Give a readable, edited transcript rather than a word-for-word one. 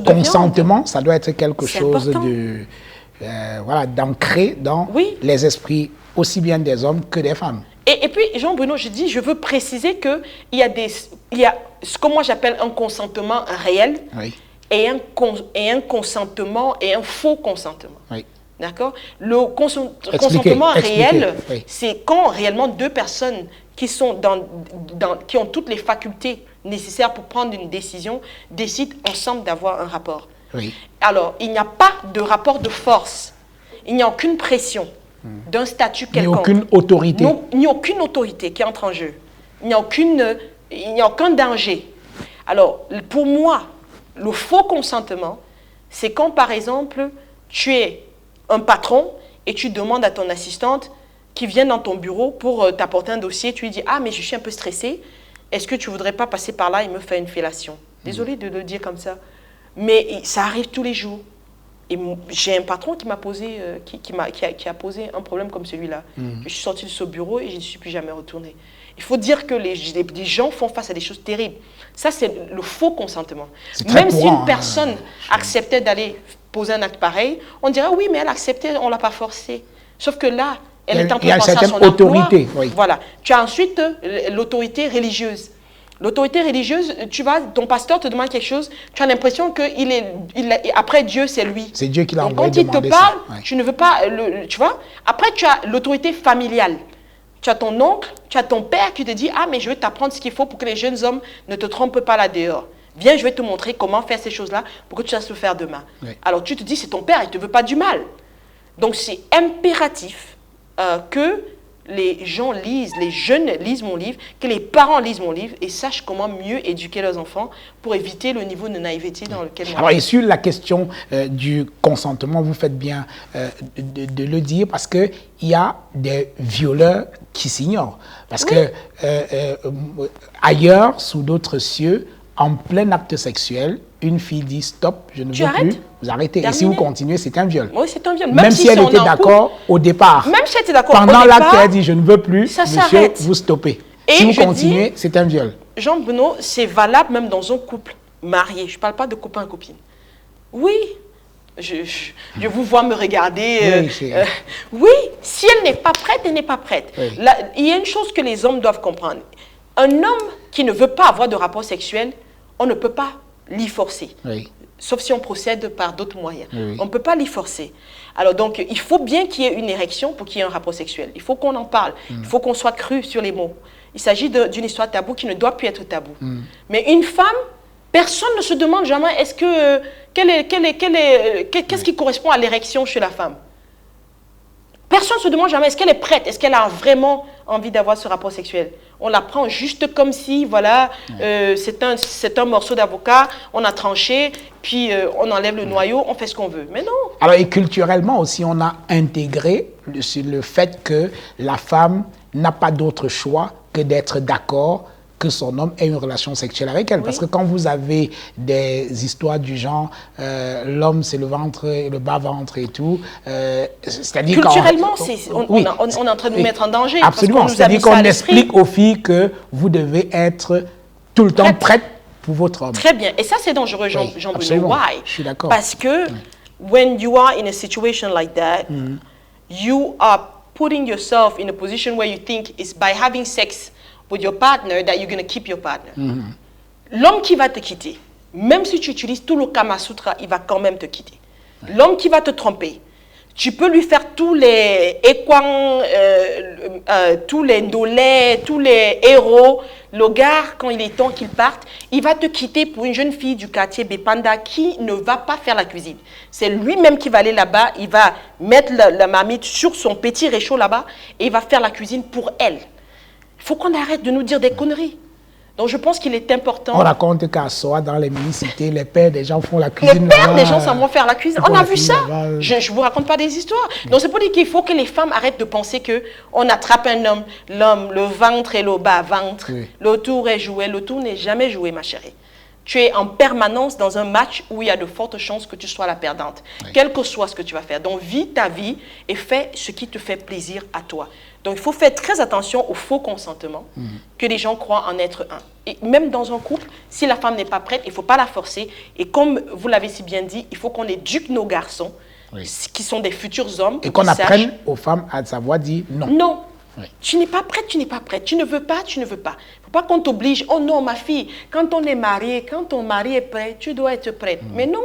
consentement, ça doit être quelque chose important. de voilà, d'ancré dans les esprits aussi bien des hommes que des femmes. Et puis, Jean-Bruno, je veux préciser qu'il y a ce que moi j'appelle un consentement réel et un consentement et un faux consentement. D'accord? Le consentement réel, c'est quand réellement deux personnes qui ont toutes les facultés nécessaires pour prendre une décision décident ensemble d'avoir un rapport. Alors, il n'y a pas de rapport de force. Il n'y a aucune pression d'un statut quelconque. Ni aucune autorité. Il n'y a aucune autorité qui entre en jeu. Il n'y a aucun danger. Alors, pour moi, le faux consentement, c'est quand, par exemple, tu es un patron et tu demandes à ton assistante qui vient dans ton bureau pour t'apporter un dossier, tu lui dis « Ah, mais je suis un peu stressée, est-ce que tu ne voudrais pas passer par là et me faire une fellation ?» Désolée de le dire comme ça, mais ça arrive tous les jours. Et j'ai un patron qui m'a posé, qui a posé un problème comme celui-là. Je suis sortie de ce bureau et je ne suis plus jamais retournée. Il faut dire que les gens font face à des choses terribles. Ça, c'est le faux consentement. Même si une personne acceptait d'aller poser un acte pareil, on dirait oui, mais elle acceptait, on ne l'a pas forcée. Sauf que là, elle est en train de penser à son autorité. Voilà. Tu as ensuite l'autorité religieuse. L'autorité religieuse, ton pasteur te demande quelque chose, tu as l'impression que après Dieu, c'est lui. C'est Dieu qui l'a envoyé demander ça. Quand il te parle, tu ne veux pas, tu vois. Après, tu as l'autorité familiale. Tu as ton oncle, tu as ton père qui te dit « Ah, mais je vais t'apprendre ce qu'il faut pour que les jeunes hommes ne te trompent pas là dehors. Viens, je vais te montrer comment faire ces choses-là pour que tu saches le faire demain. » Alors, tu te dis « C'est ton père, il ne te veut pas du mal. » Donc, c'est impératif que les gens lisent, les jeunes lisent mon livre, que les parents lisent mon livre et sachent comment mieux éduquer leurs enfants pour éviter le niveau de naïveté dans lequel... Alors, et sur la question du consentement, vous faites bien de le dire parce qu'il y a des violeurs qui s'ignorent. Parce que ailleurs, sous d'autres cieux, en plein acte sexuel, une fille dit stop, je ne veux plus, vous arrêtez. Terminé. Et si vous continuez, c'est un viol. Oui, c'est un viol. Même si elle était d'accord au départ. Même si elle était d'accord au départ. Pendant l'acte, elle dit je ne veux plus, ça monsieur, vous stoppez. Et si vous continuez, c'est un viol. Jean-Bruno, c'est valable même dans un couple marié. Je ne parle pas de copain-copine. Oui, je vous vois me regarder. Oui, si elle n'est pas prête, elle n'est pas prête. Là, il y a une chose que les hommes doivent comprendre. Un homme qui ne veut pas avoir de rapport sexuel, on ne peut pas l'y forcer. Sauf si on procède par d'autres moyens. On ne peut pas l'y forcer. Alors donc, il faut bien qu'il y ait une érection pour qu'il y ait un rapport sexuel. Il faut qu'on en parle. Il faut qu'on soit cru sur les mots. Il s'agit d'une histoire taboue qui ne doit plus être taboue. Mais une femme, personne ne se demande jamais qu'est-ce qui correspond à l'érection chez la femme. Personne ne se demande jamais est-ce qu'elle est prête, est-ce qu'elle a vraiment envie d'avoir ce rapport sexuel. On la prend juste comme si, voilà, c'est un morceau d'avocat, on a tranché, puis on enlève le noyau, on fait ce qu'on veut. Mais non. Alors, et culturellement aussi, on a intégré le fait que la femme n'a pas d'autre choix que d'être d'accord que son homme ait une relation sexuelle avec elle. Parce que quand vous avez des histoires du genre, l'homme c'est le ventre, le bas-ventre et tout, c'est-à-dire culturellement, on est en train de nous mettre en danger. Absolument, c'est-à-dire qu'on explique aux filles que vous devez être tout le temps prête pour votre homme. Très bien, et ça c'est dangereux, Jean-Bruno. Why? Je suis d'accord. Parce que when you are in a situation like that, you are putting yourself in a position where you think it's by having sex with your partner that you're going to keep your partner. L'homme qui va te quitter, même si tu utilises tout le Kama Sutra, il va quand même te quitter. L'homme qui va te tromper, tu peux lui faire tous les équans, tous les ndolais, tous les héros. Le gars, quand il est temps qu'il parte, il va te quitter pour une jeune fille du quartier Bepanda qui ne va pas faire la cuisine. C'est lui-même qui va aller là-bas, il va mettre la marmite sur son petit réchaud là-bas et il va faire la cuisine pour elle. Il faut qu'on arrête de nous dire des conneries. Donc je pense qu'il est important... On raconte qu'à Soa, dans les mini-cités, les pères des gens font la cuisine. Les pères des gens s'en vont faire la cuisine. On a vu ça. Je ne vous raconte pas des histoires. Donc c'est pour dire qu'il faut que les femmes arrêtent de penser qu'on attrape un homme, l'homme, le ventre et le bas-ventre. Le tour est joué. Le tour n'est jamais joué, ma chérie. Tu es en permanence dans un match où il y a de fortes chances que tu sois la perdante. Quel que soit ce que tu vas faire. Donc vis ta vie et fais ce qui te fait plaisir à toi. Donc, il faut faire très attention au faux consentement, que les gens croient en être un. Et même dans un couple, si la femme n'est pas prête, il ne faut pas la forcer. Et comme vous l'avez si bien dit, il faut qu'on éduque nos garçons, qui sont des futurs hommes. Et qu'on apprenne aux femmes à savoir dire non. Non. Oui. Tu n'es pas prête, tu n'es pas prête. Tu ne veux pas, tu ne veux pas. Il ne faut pas qu'on t'oblige. Oh non, ma fille, quand on est marié, quand ton mari est prêt, tu dois être prête. Mais non.